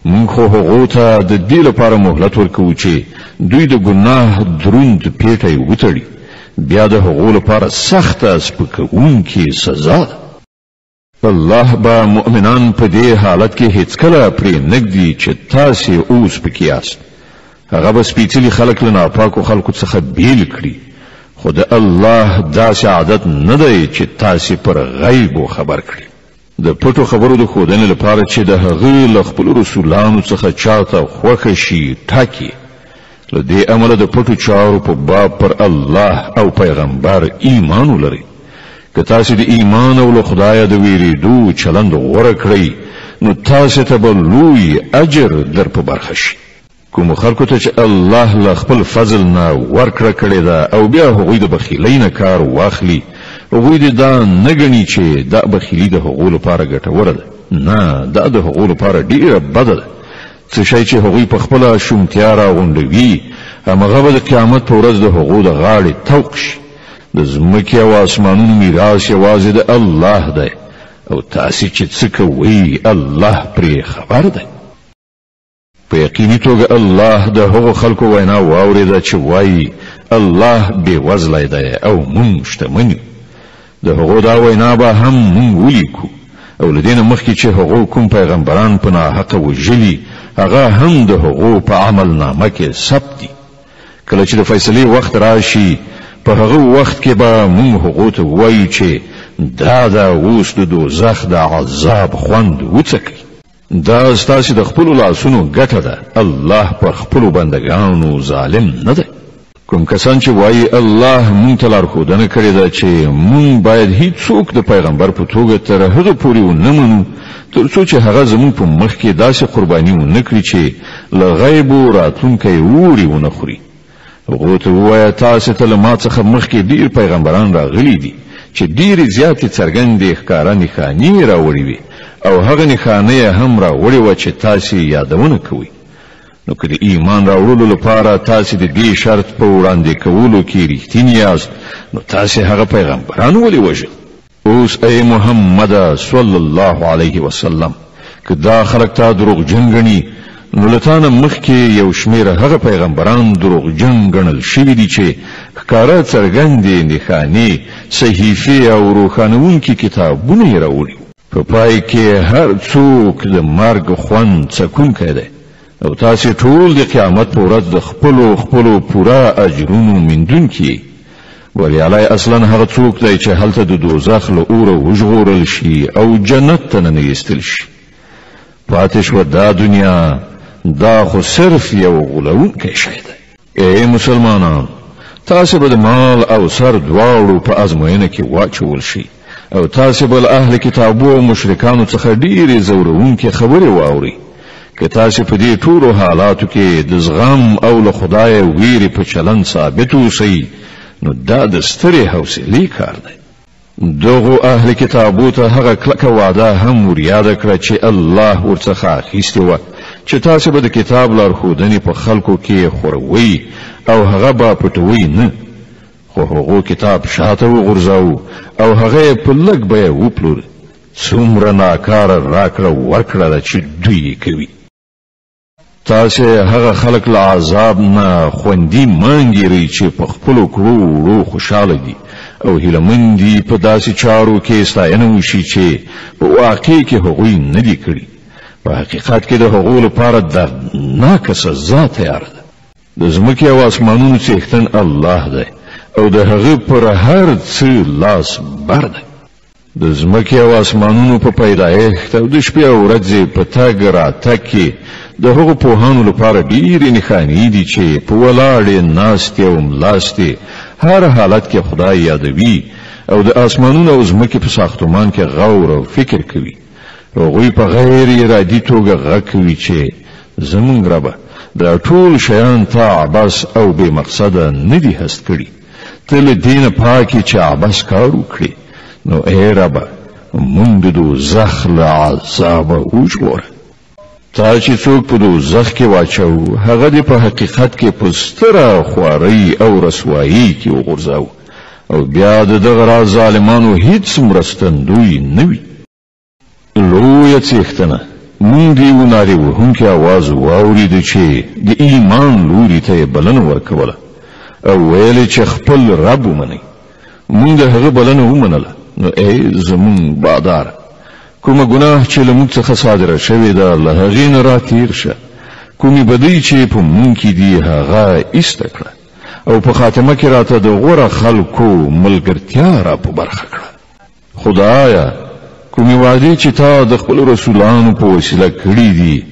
موږ خو هغو ته د دې لپاره مهلت ورکوو چې دوی د ګناه دروند پیټی وتړي. بیا د هغو لپاره سخته سپکوونکې سزا ده. الله به مؤمنان په دې حالت کې هیڅکله پرې نږدي چې تاسې اوس پکې یاست. هغه به سپېڅلي خلک له ناپاکو خلکو څخه بیل کړي. خو د الله داسې عادت نه دی چې تاسې پر غیبو خبر کړي. د پټو خبرو د ښودنې لپاره چې د هغه له خپلو رسولانو څخه چاته خوښه شي ټاکي. له دې امله د پټو چارو په باب پر الله او پیغمبر ایمان ولرئ. که تاسې د ایمان او له خدایه د ویریدو چلند غوره کړئ، نو تاسې ته به لوی اجر در په برخه شي. کوم خلکو ته چې الله له خپل فضل نه ورکړه کړې ده او بیا هغوی د بخیلۍ نه کار واخلي، هغوی دې دا نه ګڼي چې دا بخیلي د هغو لپاره ګټوره ده. نه، دا د هغو لپاره ډیره بده ده. څه شی چې هغوی په خپله شومتیا راغونډوي، همغه به د قیامت په ورځ د هغو د غاړې طوق شي. د ځمکې او اسمانونو میراث یوازې د الله دی او تاسې چې څه کوئ الله پرې خبر دی. په یقیني توګه الله د هغو خلکو وینا واورېده چې وایي الله بېوزلی دی او موږ شتمن یو. د هغو دا وینا به هم موږ ولیکو او له دې نه مخکې چې هغو کوم پیغمبران په ناحقه وژلي، هغه هم د هغو په عمل نامه کې ثبت دي. کله چې د فیصلې وخت راشي، په هغه وخت کې به موږ هغو ته ووایو چې دا اوس د دوزخ د عذاب خوند وڅکئ. دا ستاسې د خپلو لاسونو ګټه ده. الله پر خپلو بندګانو ظالم نه دی. کوم کسان چې وایي الله مونږ ته لارښودنه کړې ده چې مونږ باید هیڅوک د پیغمبر په توګه تر هغه پورې ونه منو تر څو چې هغه زموږ په مخ کې داسې قرباني ونه کړي چې له غیبو راتلونکی اوري ونه خوري. هغو ته ووایه تاسې ته له ما څخه مخکې ډېر پیغمبران راغلي دي چې ډېرې زیاتې څرګندې ښکاره نښانې راوړې وي او هغه نښانه یې هم راوړې وه چې تاسې یادونه کوئ. نو که د ایمان راوړلو لپاره تاسې د دې شرط په وړاندې کولو کې رښتیني یاست، نو تاسې هغه پیغمبران ولې وژل؟ اوس ای محمد صلی الله علیه وسلم، که دا خلک تا دروغجن ګڼي، نو له تا نه مخکې یو شمېره هغه پیغمبران دروغجن ګڼل شوي دي چې ښکاره څرګندې نښانې، صحیفې او روښانوونکي کتابونه یې راوړي. په پای کې هر څوک د مرګ خوند څکونکی دی او تاسې ټول د قیامت په ورځ د خپلو پوره اجرونو میندونکي. بریالی اصلا هغه څوک دی چې هلته د دوزخ له اوره وژغورل شي او جنت ته ننه ایستل شي. پاتې شوه دا دنیا، دا خو صرف یو غولونکی شی دی. ای مسلمانان، تاسې به د مال او سر دواړو په ازموینه کې واچول شي او تاسې به له اهل کتابو او مشرکانو څخه ډېرې ځورونکې خبرې واورئ. که تاسې په دې ټولو حالاتو کې د زغم او له خدایه ویرې په چلند ثابت اوسئ، نو دا د سترې حوصلې کار دی. دغو اهل کتابو ته هغه کلکه وعده هم وریاده کړه چې الله ورڅخه اخیستې وه چې تاسې به د کتاب لارښودنې په خلکو کې خوروئ او هغه به پټوئ نه. خو هغو کتاب شاته وغورځاوه او هغه یې په لږ بیه وپلور. څومره ناکاره راکړه ورکړه ده چې دوی یې کوي. تاسو هغه خلق له عذاب نه خوندي مانګيري چې په خپل کړو خوشاله دي او هیلمن دي په داسې چارو کې ستاینه وشي چې په واقع کې هغوی نه دي کړی. په حقیقت کې د هغو لپاره دردناکه سزا تیار ده. د ځمکې او اسمانونو څښتن الله دی او د هغه پر هر څه لاس بر دی. د ځمکې او اسمانونو په پیدایښت او د شپې او ورځې په تګ راتګ کې د هغو پوهانو لپاره ډېرې نښانې دي چې په ولاړې ناستې او ملاستې هر حالت کې خدای یادوي او د اسمانونو او ځمکې په ساختمان کې غور او فکر کوي. هغوی په غیر ارادي توګه غږ کوي چې زمونږ ربه دا ټول شیان تا عباس او بې مقصده نه دي هست کړي. ته له دې نه پاکې چې عباس کار وکړي. نو ای ربه مونږ د دوزخ له عذابه وژغوره. تا چې څوک په دوزخ کې واچو هغه دې په حقیقت کې په ستره خوارۍ او رسوایي کې وغورځاو او بیا د دغه راز ظالمانو هیڅ مرستندوی نه وي. لویه څښتنه مونږ د یو نارې وهونکي اواز واورېد چې د ایمان لوري ته یې بلنه ورکوله او ویل چې خپل رب ومنئ. مونږ د هغه بلنه ومنله. نو ای زمونږ بادار کومه ګناه چې له موږ څخه صادره شوې ده له هغې نه راتېر شه. کومې بدۍ چې په مونږ کې دي هغه ایسته کړه او په خاتمه کې راته د غوره خلکو ملګرتیا را په برخه کړه. خدایه کومې وعدې چې تا د خپلو رسولانو په وسیله کړي دي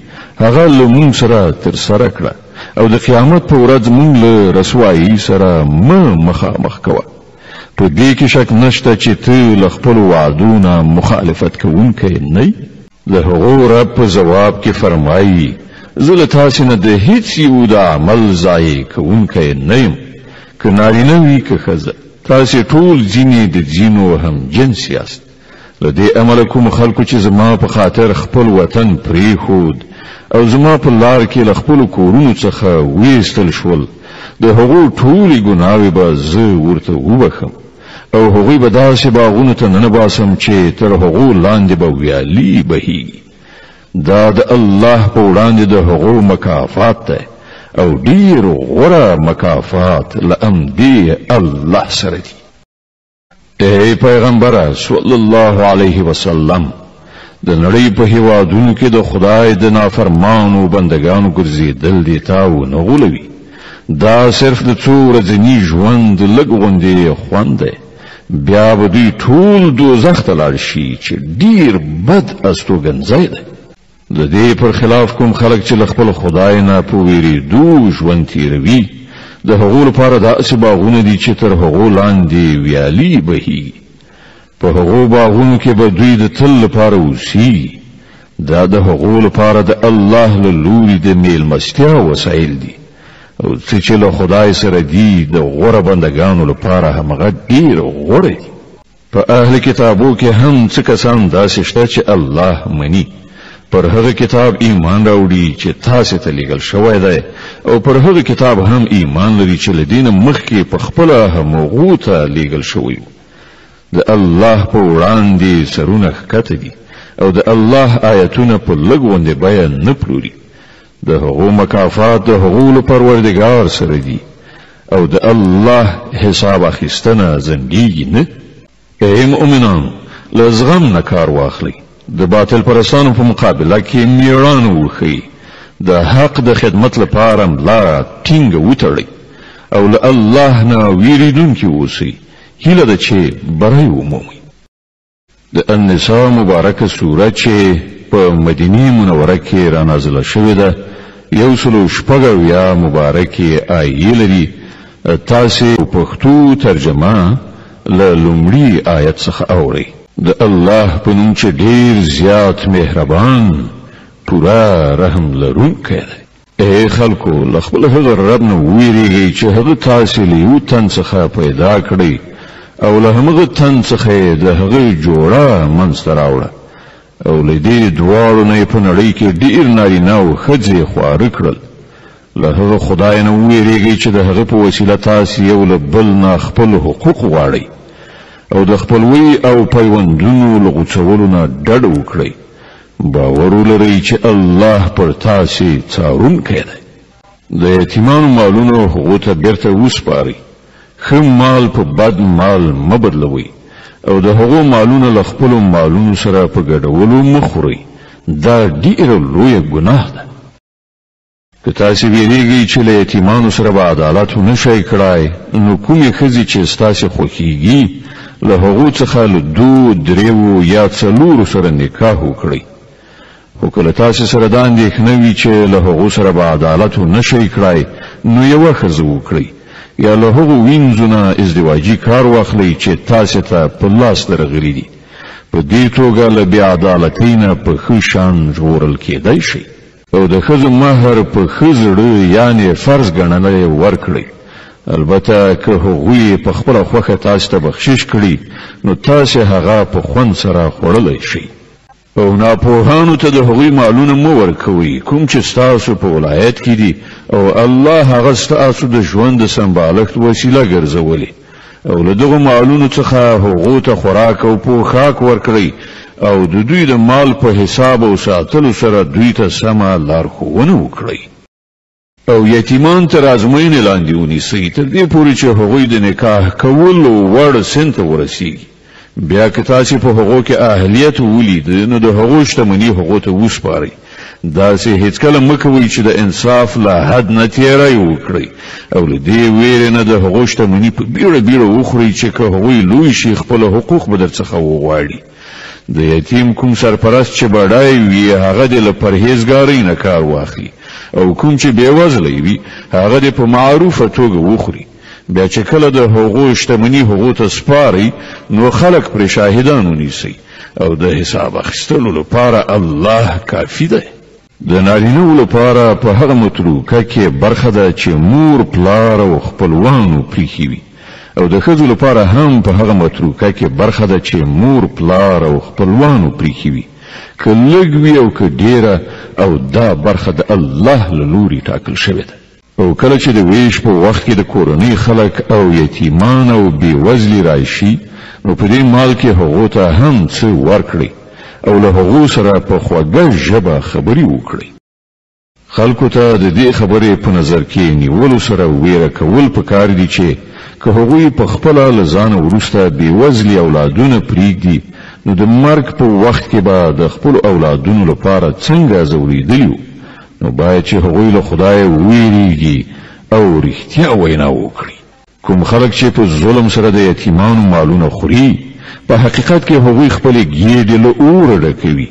هغه له مونږ سره ترسره کړه او د قیامت په ورځ مونږ له رسوایي سره مخامخ کوه. په دې کې شک نشته چې ته له خپلو وعدو نه مخالفت کوونکی نه یې. د هغو رب په ځواب کې فرمایي زه له تاسې نه د هیڅ یو د عمل ضایع کوونکی نه یم. که نارینه وي که ښځه تاسې ټول ځینې د ځینو هم جنس یاست. له دې امله کوم خلکو چې زما په خاطر خپل وطن پرېښود او زما په لار کې له خپلو کورونو څخه ویستل شول د هغو ټولې ګناوې به زه ورته وبخم او هغوی به داسې باغونو ته ننباسم چې تر هغو لاندې به ویالې بهیږي. دا د الله په وړاندې د هغو مکافات دی او ډېر غوره مکافات له همدې الله سره دي. ای پیغمبره صلی الله علیه وسلم د نړۍ په هیوادونو کې د خدای د نافرمانو بندگانو ګرځېدل دې تا ونه غولوي. دا صرف د څو ورځني ژوند لږ غوندې خوند دی. بیا به دوی ټول دوزخ ته لاړ شي چې ډېر بد استوګنځی دی. د دې پر خلاف کوم خلک چې له خپل خدای نه په وېرېدو ژوند تېروي د هغو لپاره داسې باغونه دي چې تر هغو لاندې ویالې بهیږي. په هغو باغونو کې به دوی د تل لپاره اوسیږي. دا د هغو لپاره د الله له لوري د میلمستیا وسایل دي او څه چې له خدای سره دي د غوره بندگانو لپاره همغه ډېر غوره دي. په اهل کتابو کې هم څه کسان داسې شته چې الله مني پر هغه کتاب ایمان راوړي چې تاسې ته لیږل شوی دی او پر هغه کتاب هم ایمان لري چې له دې نه مخکې په خپله همغو ته لیږل شوی و. د الله په وړاندې سرونه ښکته دي او د الله آیتونه په لږ غوندې بیه نه پلوري. د هغو مکافات د هغو له پروردګار سره دي او د الله حساب اخیستنه ځنډیږي نه. ای مؤمنانو له زغم نه کار واخلئ. د باطل پرستانو په مقابله کې میړانه وښیئ. د حق د خدمت لپاره ملا ټینګه وتړئ او له الله نه ویریدونکي اوسئ. هیله ده چې بری ومومئ. د النساء مبارکه سوره چې په مدینه منوره کې را نازله شوې ده 160 مبارکه آیې لري. تاسې پښتو ترجمه له لومړي آیت څخه اورئ. د الله په نوم چې ډېر زیات مهربان پوره رحم لرونکی دی. ای خلکو له خپل هغه رب نه ویریږئ چې هغه تاسې له یو تن څخه پیدا کړئ او له همغه تن څخه د هغه جوړه منځته راوړه او له دې دواړو نه په نړۍ کې ډېر نارینه او ښځې خواره کړل. له هغه خدای نه ویریږئ چې د هغه په وسیله تاسې یو له بل نه خپل حقوق غواړئ او د خپلوي او پیوندونو له غوڅولو نه ډډه وکړئ. باور ولرئ چې الله پر تاسې څارونکی دی. د یتیمانو مالونه هغو ته بیرته وسپارئ. ښه مال په بد مال مه بدلوئ او د هغو مالونه له خپلو مالونو سره په ګډولو مه خورئ. دا ډیره لویه ګناه ده. که تاسې ویریږئ چې له یتیمانو سره به عدالت ونه شئ کړای، نو کومې ښځې چې ستاسې خوښیږي له هغو څخه له 2 3 یا 4 سره نکاح وکړئ. خو کله تاسې سره دا اندېښنه وي چې له هغو سره به عدالت ونه شئ کړای، نو یوه ښځه وکړئ یا له هغو وینځو نه ازدواجي کار واخلئ چې تاسې ته په لاس درغلي دي. په دې توګه له بې عدالتۍ نه په ښه شان ژغورل کېدای شئ. او د ښځو مهر په ښه زړه یعنې فرض ګڼلی ورکړئ. البته که هغوی په خپله خوښه تاسې ته بخشش کړي، نو تاسې هغه په خوند سره خوړلی شئ. او ناپوهانو ته د هغوی مالونه مه ورکوئ کوم چې ستاسو په ولایت کې دي او الله هغه ستاسو د ژوند د سمبالښت وسیله ګرځولې. او له دغو مالونو څخه هغو ته خوراک او پوښاک ورکړئ او د دوی د مال په حساب او ساتلو سره دوی ته سمه لارښوونه وکړئ. او یتیمان تر ازموینې لاندې ونیسئ تر دې پورې چې هغوی د نکاح کولو وړ سن ته ورسیږي. بیا که تاسې په هغو کې اهلیت ولید، نو د هغو شتمني هغو ته وسپارئ. داسې هیڅکله مه کوئ چې د انصاف له حد نه تېری وکړئ او له دې ویرې نه د هغو شتمني په بیړه بیړه وخورئ چې که هغوی لوی شي خپل حقوق به درڅخه وغواړي. د یتیم کوم سرپرست چې بډای وي هغه د له پرهیزګارۍ نه کار واخلي او کوم چې بېوزلی وي هغه د په معروفه توګه وخوري. بیا چې کله د هغو شتمني هغو ته سپارئ، نو خلک پرې شاهدان ونیسئ او د حساب اخیستلو لپاره الله کافي دی. د نارینه‌و لپاره په هغه متروکه کې برخه ده چې مور پلار او خپلوانو پریښي وي، او د ښځو لپاره هم په هغه متروکه کې برخه ده چې مور پلار او خپلوانو پریښي وي، که لږ وي او که ډیره، او دا برخه د الله له لوري ټاکل شوې ده. او کله چې د ویش په وخت کې د کورنۍ خلک او یتیمان او بېوزلي راشي، نو په دې مال کې هغو ته هم څه ورکړئ او له هغو سره په خوږه ژبه خبرې وکړئ. خلکو ته د دې خبرې په نظر کې نیولو سره ویره کول پکار دي چې که هغوی په خپله له ځانه وروسته بېوزلي اولادونه پرېږدي، نو د مرګ په وخت کې به د خپلو اولادونو لپاره څنګه ځورېدلي وو. نو باید چې هغوی له خدای وویریږي او رښتیا وینا وکړي. کوم خلک چې په ظلم سره د یتیمانو مالونه خوري، په حقیقت کې هغوی خپلې ګېډې له اوره ډکوي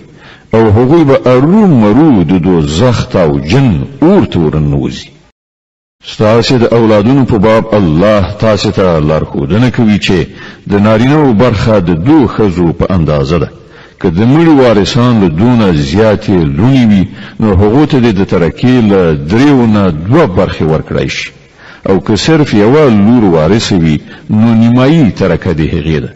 او هغوی به ارومرو د دوزخ او جن اور ته ورننوځي. ستاسې د اولادونو په باب الله تاسې ته لارښودنه کوي چې د نارینه‌و برخه د 2 ښځو په اندازه ده. که د مړي وارثان له دونه زیاتې لوڼې وي، نو هغو ته د ترکې له 3 نه 2 برخې ورکړی شي، او که صرف یوه لور وارثه وي، نو نیمایي ترکه د هغې ده.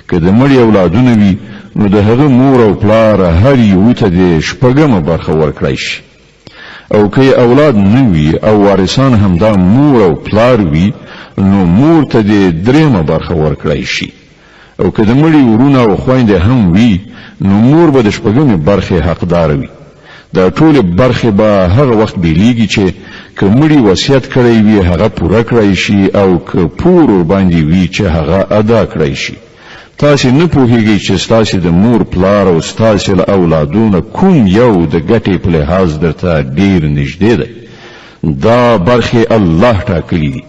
که د مړي اولادونه وي، نو د هغه مور او پلار هر یو ته د 6مه برخه ورکړی شي. او که اولاد نه وي او وارثان همدا مور او پلار وي، نو مور ته د 3مه برخه ورکړی شي. او که د مړي ورونه او خویندې هم وي، نو مور به د 6مې برخې حقدار وي. دا ټولې برخې به هغه وخت بیلیږي چې که مړي وصیت کړی وي هغه پوره کړی شي، او که پور ورباندې وي چې هغه ادا کړی شي. تاسې نه پوهیږئ چې ستاسې د مور پلار او ستاسې له اولادونه کوم یو د ګټې په لحاظ درته ډیر نږدې دی. دا برخې الله ټاکلي دي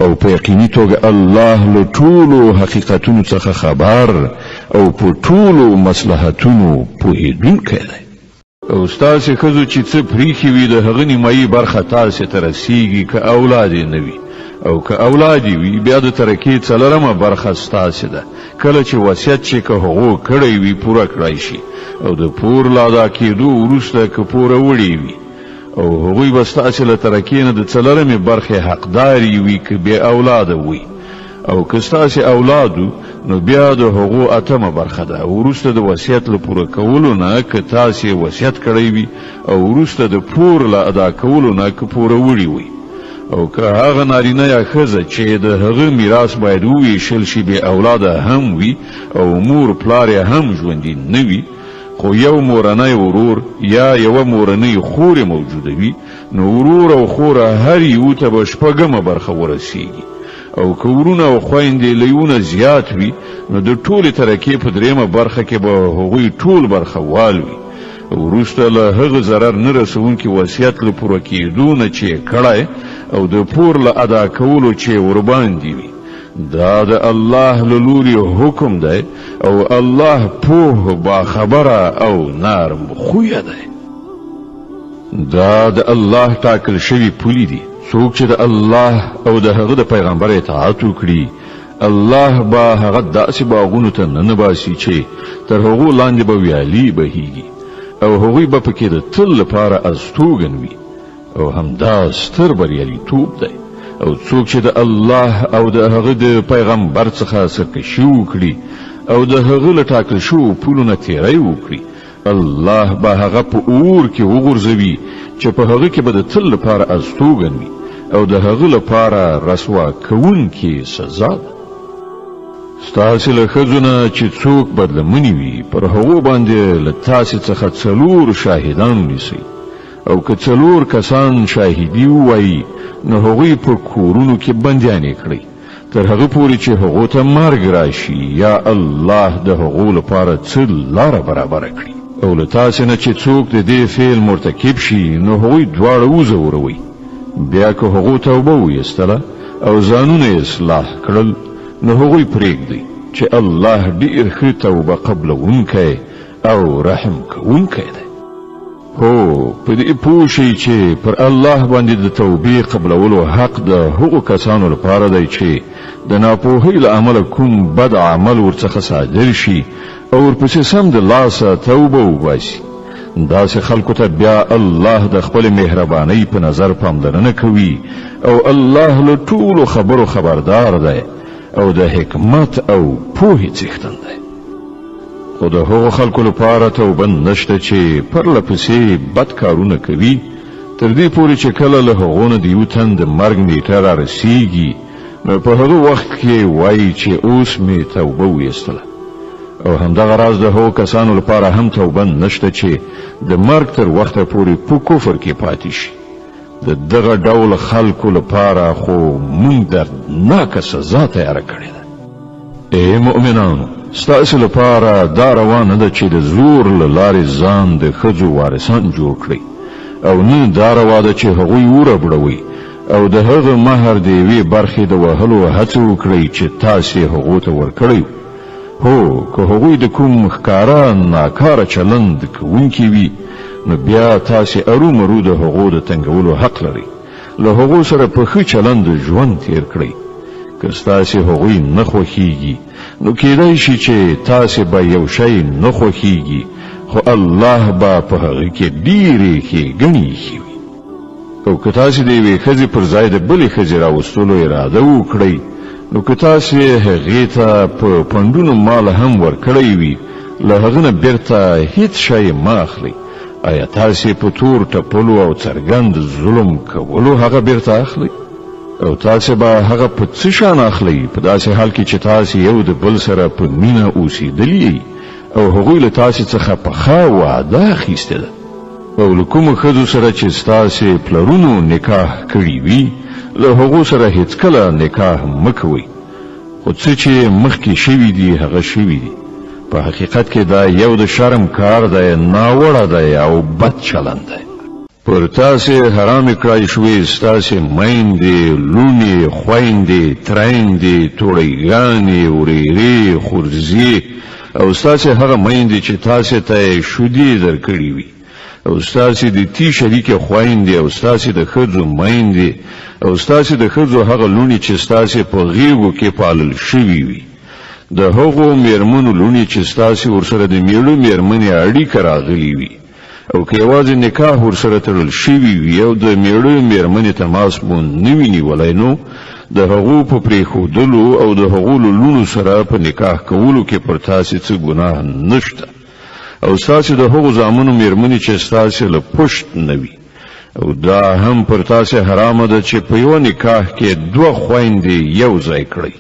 او په یقیني توګه الله له ټولو حقیقتونو څخه خبر او په ټولو مصلحتونو پوهېدونکی دی. او ستاسې ښځو چې څه پریښي وي، د هغه نیمایي برخه تاسې ته رسیږي که اولاد یې نه وي، او که اولاد یې وي بیا د ترکې 4مه برخه ستاسې ده. کله چې وصیت چې که هغو کړی وي پوره کړی شي، او د پور له ادا کېدو وروسته که پوره وړی وي، او هغوی به ستاسې له ترکې نه د 4مې برخې حقداري وي که بې اولاده وي. او که ستاسې اولادو، نو بیا د هغو 8مه برخه ده. وروسته د وصیت له پوره کولو نه که تاسې وصیت کړی وي، او وروسته د پور له ادا کولو نه که پوره وړي وي. او که هغه نارینه یا ښځه چې د هغه میراث باید وویشل شي بې اولاده هم وي، او مور پلار یې هم ژوندي نه وي، خو یو مورنۍ ورور یا یو مورنۍ خور موجوده وي نو ورور او خور هر یو ته بشپګمه برخه ورسیږي او کورونه او خويندې لیونه زیات وي نو د ټوله ترکیب په دریمه برخه کې به هغوی ټول برخه والوي ورسته له هغه zarar نه رسونکي وصیت له پوره کېدو نه چې کړای او د پور له ادا کولو چې ورباندې وي دا د الله له لوري حکم دی او الله پوه با خبره او نرم خویه دی دا د الله ټاکل شوی پولی دی څوک چې د الله او د هغه د پیغمبر اطاعت وکړي الله با هغه داسې باغونو ته ننباسي چې تر هغه لاندې به ویالي بهيږي او هغوی به پکې د تل لپاره استوګن وي او همدا ستر بریالیتوب دی او څوک چې د الله او د هغه د پیغمبر څخه سرکشي وکړي او د هغه له ټاکل شوو پولو تیری وکړي الله به هغه په اور کې وغورځوي چې په هغه کې به د تل لپاره استوګن وي او د هغه لپاره رسوا کوونکې سزا ده ستاسو له خزونه چې څوک بدلمنی وي پر هغه باندې له تاسو څخه څلور شاهدان نیسي او که څلور کسان شاهدی وایي نو هغوی په کورونو کې بندیان کړي تر هغه پورې چې هغه ته مرګ راشي یا الله د هغه لپاره څه لار برابر کړي او له تاسو نه چې څوک د دې فعل مرتکب شي نو هغوی دواړه وزوروي بیا که هغه توبه ویستله او ځانونه اصلاح کړل نو هغوی پرېږدي چې الله ډېر ښه توبه قبلونکی او رحم کوونکی دی هو په دې پوه شئ چې پر الله باندې د توبې قبلولو حق د هغو کسانو لپاره دی چې د ناپوهۍ له امله کوم بد عمل ورڅخه صادر شي او ورپسې سم د لاسه توبه وباسي داسې خلکو ته بیا الله د خپل مهربانۍ په نظر پاملرنه کوي او الله له ټولو خبرو خبردار دی او د حکمت او پوهې څښتن دی خو د هغو خلکو لپاره توبه نشته چې پرله پسې بد کارونه کوي تر دې پورې چې کله له هغو نه د یو تن د مرګ نیټه رارسیږي نو په هغه وخت کې وایي چې اوس مې توبه ویستله او همدغه راز د هغو کسانو لپاره هم توبه نشته چې د مرګ تر وخته پورې په کفر کې پاتې شي د دغه ډول خلکو لپاره خو موږ دردناکه سزا تیاره کړې ده ای مؤمنانو ستاسو لپاره دا روانه ده چې د زور له لارې ځان د ښځو وارثان جوړ کړئ او نه دا روا ده چې هغوی وربړوي او د هغه مهر د یوې برخې د وهلو هڅه وکړئ چې تاسې هغو ته ورکړی هو که هغوی د کوم ښکاره ناکاره چلند کوونکي وي نو بیا تاسې ارومرو د هغو د تنګولو حق لرئ له هغو سره په ښه چلند ژوند تیر کړئ که ستاسې هغوی نه خوښیږي نو کېدای شي چې تاسې به یو شی نه خوښیږي خو الله به په هغه کې ډېرې ښېګڼې ایښې وي او که تاسې د یوې ښځې پر ځای د بلې ښځې راوستلو اراده وکړئ نو که تاسې هغې ته په پنډونو مال هم ورکړی وي له هغه نه بیرته هیڅ شی مه اخلئ آیا تاسې په تور ټپلو او څرګند ظلم کولو هغه بیرته اخلئ او تاسې به هغه په څه شان اخلئ په داسې حال کې چې تاسې یو د بل سره په مینه اوسېدلي او هغوی له تاسې څخه پخه وعده اخیستې ده او له کومو ښځو سره چې ستاسې پلرونو نکاح کړي وي له هغو سره هیڅکله نکاح مه کوئ خو څه چې مخکې شوي دي هغه شوي دي په حقیقت کې دا یو د شرم کار دی ناوړه دی او بد چلند دی پر تاسې حرام کړای شوې ستاسې میندې لونې خویندې ترېندې توړیګانې ورېرې خورزې او ستاسې هغه میندې چې تاسې ته شودې درکړي وي او ستاسې د تی شریکې خویندې او ستاسې د ښځو میندې او ستاسې د ښځو هغه لونې چې ستاسې په غېږو کې پالل شوي وي د هغو میرمنو لونې چې ستاسې ورسره د میړه میرمنې اړیکه راغلي وي او که یوازې نکاح ورسره تړل شوي وي او د میړه میرمنې تماس مو نه وي نیولی نو د هغو په پرېښودلو او د هغو له لونو سره په نکاح کولو کې پر تاسې څه ګناه نشته او ستاسې د هغو زامنو میرمنې چې ستاسې له پشت نه وي او دا هم پر تاسې حرامه ده چې په یوه نکاح کې دوه خویندې یو ځای کړئ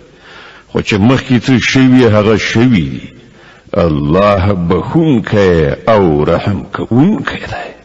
خو چې مخکې څه شوي هغه شوي دي الله بخونکی او رحم کوونکی دی.